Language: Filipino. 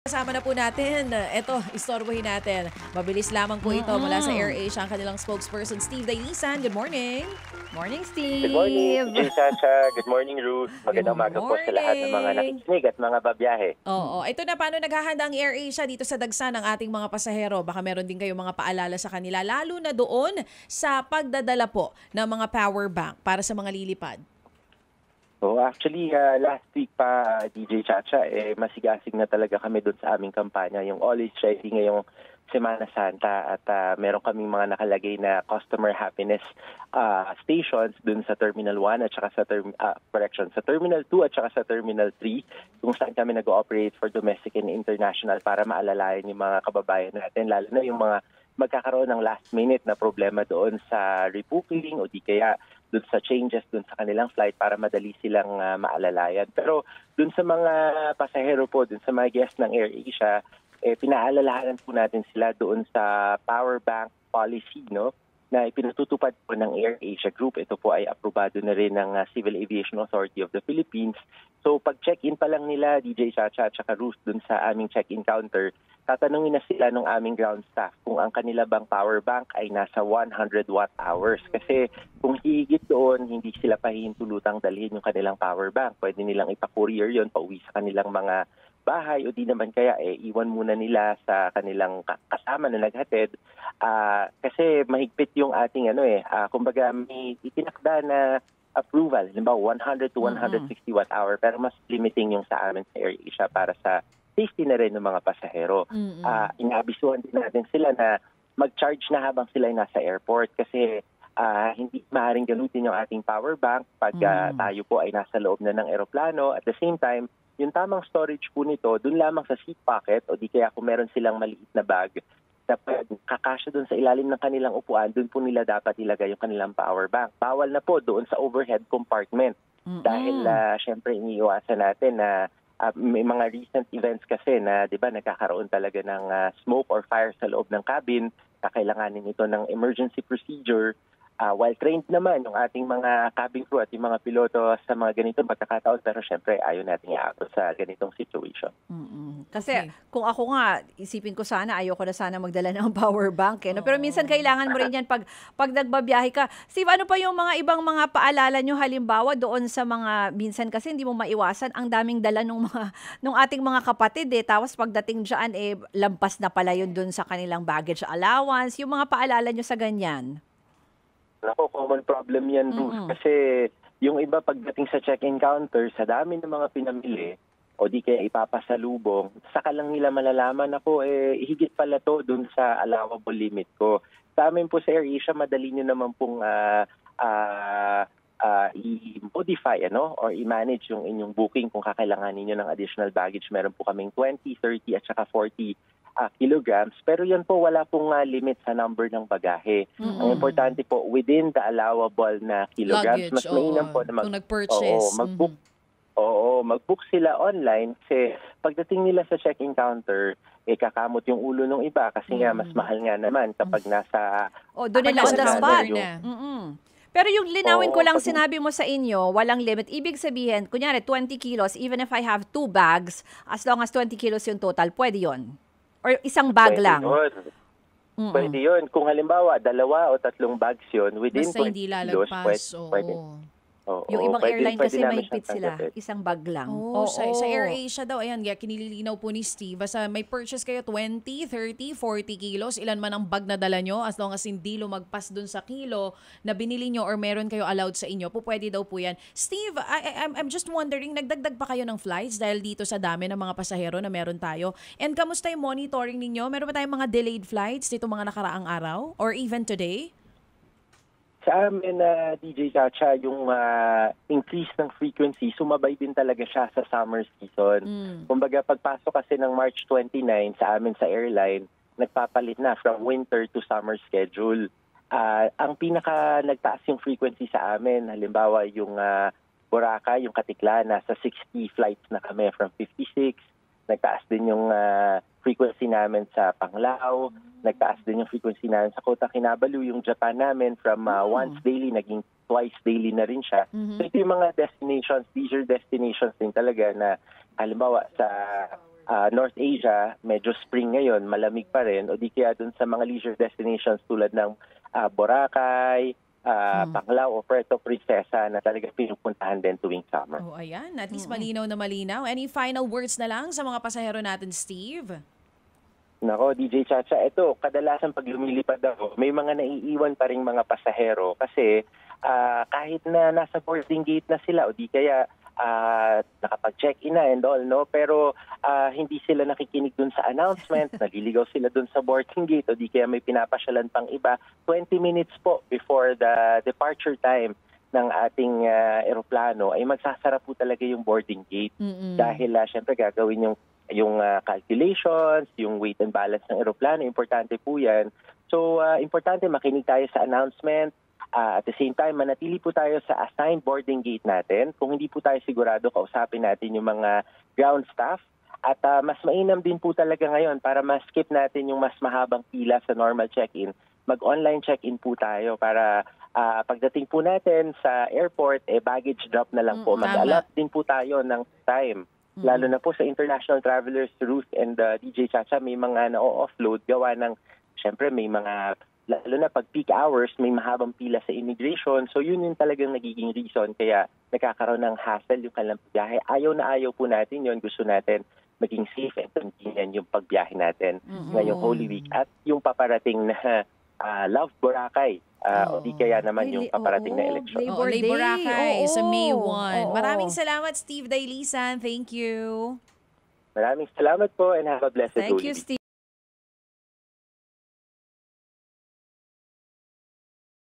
Kasama na po natin. Eto, istorbohin natin. Mabilis lamang po ito mula sa AirAsia, ang kanilang spokesperson, Steve Dailisan. Good morning. Morning, Good morning, Steve. DJ Chacha. Good morning, Ruth. Magandang umaga po sa lahat ng mga morning. nakikinig at mga babiyahe. Oo, ito na paano naghahanda ang AirAsia dito sa dagsa ng ating mga pasahero. Baka meron din kayong mga paalala sa kanila, lalo na doon sa pagdadala po ng mga power bank para sa mga lilipad. So actually, last week pa, DJ Chacha, masigasig na talaga kami doon sa aming kampanya. Yung All is Ready ngayong Semana Santa at meron kaming mga nakalagay na customer happiness stations doon sa Terminal 1 at saka sa sa Terminal 2 at saka sa Terminal 3 kung saan kami nag-ooperate for domestic and international para maalalayan yung mga kababayan natin, lalo na yung mga magkakaroon ng last minute na problema doon sa rebooking o di kaya doon sa changes doon sa kanilang flight para madali silang maalalayan. Pero doon sa mga pasahero po, doon sa mga guests ng AirAsia, pinaalalahanan po natin sila doon sa power bank policy, no, na ipinatutupad po ng AirAsia Group. Ito po ay aprobado na rin ng Civil Aviation Authority of the Philippines. So pag check-in pa lang nila, DJ Chacha at saka Ruth, doon sa aming check-in counter, tatanungin na sila ng aming ground staff kung ang kanila bang power bank ay nasa 100 watt hours. Kasi kung higit doon, hindi sila pahihintulutang dalhin yung kanilang power bank. Pwede nilang ipa-courier yun, pauwi sa kanilang mga bahay o di naman kaya iwan muna nila sa kanilang kasama na naghatid. Kasi mahigpit yung ating kumbaga may itinakda na approval, halimbawa 100 to 160 watt hour, pero mas limiting yung sa amin sa AirAsia para sa safety na rin ng mga pasahero. Inaabisuhan din natin sila na mag-charge na habang sila ay nasa airport kasi hindi maaaring gamitin yung ating power bank pag tayo po ay nasa loob na ng eroplano. At the same time, yung tamang storage po nito, dun lamang sa seat pocket o di kaya kung meron silang maliit na bag na kakasya dun sa ilalim ng kanilang upuan, dun po nila dapat ilagay yung kanilang power bank. Bawal na po doon sa overhead compartment dahil syempre iniiwasan natin na may mga recent events kasi na 'di ba nagkakaroon talaga ng smoke or fire sa loob ng cabin, kakailanganin ito ng emergency procedure. While trained naman yung ating mga cabin crew at yung mga piloto sa mga ganitong pagkakataon, pero syempre ayaw natin iabot sa ganitong situation. Kasi kung ako nga, isipin ko sana, ayoko na sana magdala ng power bank. No? Pero minsan kailangan mo rin yan pag nagbabiyahe ka. Steve, ano pa yung mga ibang mga paalala nyo halimbawa doon sa mga, minsan kasi hindi mo maiwasan, ang daming dala nung ating mga kapatid Tapos pagdating dyan, lampas na pala yun doon sa kanilang baggage allowance. Yung mga paalala nyo sa ganyan. Nako, common problem yan, Ruth. Kasi yung iba pagdating sa check-in counter, sa dami ng mga pinamili, o di kaya ipapasalubong, saka lang nila malalaman ako, higit pala to dun sa allowable limit ko. Sa amin po sa AirAsia, madali nyo naman pong i-modify or i-manage yung inyong booking kung kakailanganin nyo ng additional baggage. Meron po kaming 20, 30 at saka 40 kilograms. Pero yan po wala pong limit sa number ng bagahe. Ang importante po, within the allowable na kilograms. Luggage, Mas mainam po na kung nag-purchase. mag-book sila online kasi pagdating nila sa check-in counter, kakamot yung ulo ng iba kasi nga mas mahal nga naman kapag nasa doon nila on the spot. Pero yung linawin ko lang, pag- sinabi mo sa inyo, walang limit. Ibig sabihin, kunyari 20 kilos, even if I have 2 bags, as long as 20 kilos yung total, pwede yon. Or isang bag lang. Pwede yun. Kung halimbawa, 2 o 3 bags yun, within Basta 20 hindi kilos, lalagpas. pwede. Yung ibang airline kasi namin mahigpit siyang sila. Isang bag lang. Sa AirAsia daw, ayan, kinililinaw po ni Steve. Basta may purchase kayo 20, 30, 40 kilos, ilan man ang bag na dala nyo, as long as hindi lumagpas dun sa kilo na binili nyo or meron kayo allowed sa inyo, pwede daw po yan. Steve, I'm just wondering, nagdagdag pa kayo ng flights dahil dito sa dami ng mga pasahero na meron tayo? And kamusta yung monitoring ninyo? Meron ba tayong mga delayed flights dito mga nakaraang araw? Or even today? Sa amin, DJ Chacha, yung increase ng frequency, sumabay din talaga siya sa summer season. Kumbaga, pagpasok kasi ng March 29 sa amin sa airline, nagpapalit na from winter to summer schedule. Ang pinaka nagtaas yung frequency sa amin, halimbawa yung Boracay, yung Katiklan, nasa 60 flights na kami from 56. Nagtaas din yung frequency namin sa Panglao. Nagtaas din yung frequency namin sa Kota Kinabalu. Yung Japan namin from once daily, naging twice daily na rin siya. So ito yung mga destinations, leisure destinations din talaga na halimbawa sa North Asia, medyo spring ngayon, malamig pa rin, o di kaya dun sa mga leisure destinations tulad ng Boracay, Panglao o Puerto Princesa na talaga pinupuntahan din tuwing summer. Oh, ayan. At least malinaw na malinaw. Any final words na lang sa mga pasahero natin, Steve? Nako, DJ Chacha, ito, kadalasan pag lumilipad ako, may mga naiiwan pa ring mga pasahero kasi kahit na nasa boarding gate na sila o di kaya nakapag-check-in na and all, no? Pero hindi sila nakikinig dun sa announcement, naliligaw sila dun sa boarding gate o di kaya may pinapasyalan pang iba. 20 minutes po before the departure time ng ating eroplano ay magsasara po talaga yung boarding gate. Dahil syempre gagawin yung calculations, yung weight and balance ng eroplano, importante po yan. So, importante makinig tayo sa announcement. At the same time, manatili po tayo sa assigned boarding gate natin. Kung hindi po tayo sigurado, kausapin natin yung mga ground staff. At mas mainam din po talaga ngayon para ma-skip natin yung mas mahabang pila sa normal check-in. Mag-online check-in po tayo para pagdating po natin sa airport, baggage drop na lang po. Mag-allot din po tayo ng time. Lalo na po sa international travelers, Ruth and DJ Chacha, may mga na-offload gawa ng, syempre may mga, lalo na pag peak hours, may mahabang pila sa immigration. So yun yung talagang nagiging reason kaya nagkakaroon ng hassle yung kanilang biyahe. Ayaw na ayaw po natin yun. Gusto natin maging safe and convenient yung pagbiyahe natin ngayong Holy Week. At yung paparating na Love Boracay. O di kaya naman yung paparating na eleksyon. Labor Day. Boracay sa May 1. Oo. Maraming salamat, Steve Dailisan. Thank you. Maraming salamat po and have a blessed Thank Holy you, Week. Steve.